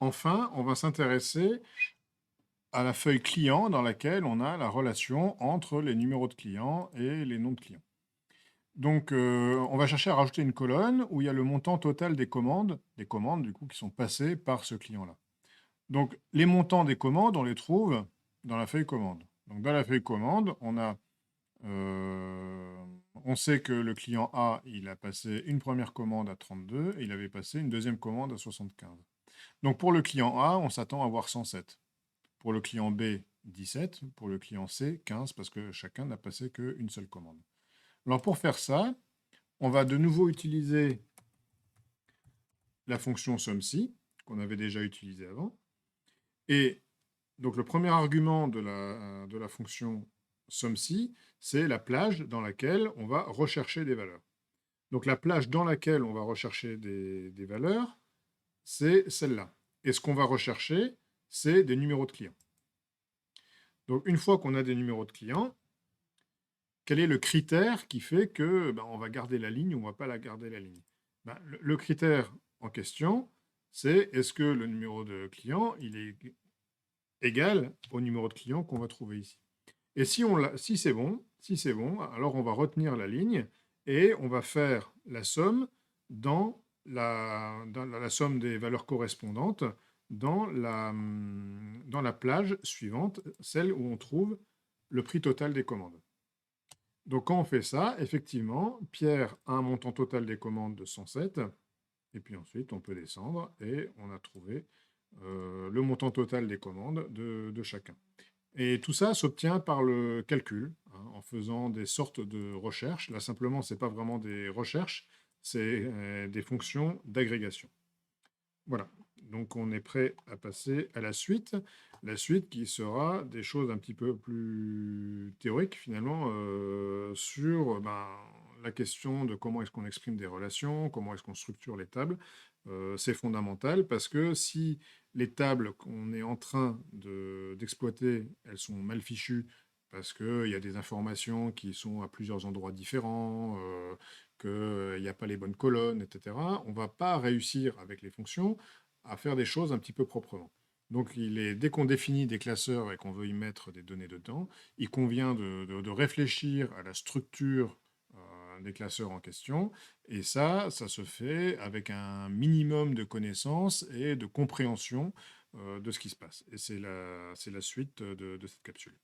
enfin, on va s'intéresser à la feuille client dans laquelle on a la relation entre les numéros de clients et les noms de clients. Donc, on va chercher à rajouter une colonne où il y a le montant total des commandes du coup qui sont passées par ce client-là. Donc, les montants des commandes, on les trouve dans la feuille commande. Donc, dans la feuille commande, on sait que le client A, il a passé une première commande à 32 et il avait passé une deuxième commande à 75. Donc, pour le client A, on s'attend à avoir 107. Pour le client B, 17. Pour le client C, 15, parce que chacun n'a passé qu'une seule commande. Alors, pour faire ça, on va de nouveau utiliser la fonction SUMSI, qu'on avait déjà utilisée avant. Et donc, le premier argument de la fonction SUMSI, c'est la plage dans laquelle on va rechercher des valeurs. Donc, la plage dans laquelle on va rechercher des valeurs, c'est celle-là. Et ce qu'on va rechercher, c'est des numéros de clients. Donc, une fois qu'on a des numéros de clients, quel est le critère qui fait que on va garder la ligne ou on ne va pas la garder la ligne? Le critère en question, c'est est-ce que le numéro de client il est égal au numéro de client qu'on va trouver ici. Et si c'est bon, alors on va retenir la ligne et on va faire la somme dans la somme des valeurs correspondantes dans la plage suivante, celle où on trouve le prix total des commandes. Donc quand on fait ça, effectivement, Pierre a un montant total des commandes de 107, et puis ensuite on peut descendre et on a trouvé le montant total des commandes de chacun. Et tout ça s'obtient par le calcul, hein, en faisant des sortes de recherches. Là, simplement, ce n'est pas vraiment des recherches, c'est des fonctions d'agrégation. Voilà. Donc, on est prêt à passer à la suite. La suite qui sera des choses un petit peu plus théoriques, finalement, sur la question de comment est-ce qu'on exprime des relations, comment est-ce qu'on structure les tables. C'est fondamental parce que si les tables qu'on est en train d'exploiter, elles sont mal fichues parce qu'il y a des informations qui sont à plusieurs endroits différents, qu'il n'y a pas les bonnes colonnes, etc., on ne va pas réussir avec les fonctions à faire des choses un petit peu proprement. Donc, dès qu'on définit des classeurs et qu'on veut y mettre des données dedans, il convient de réfléchir à la structure des classeurs en question. Et ça se fait avec un minimum de connaissances et de compréhension de ce qui se passe. Et c'est la suite de cette capsule.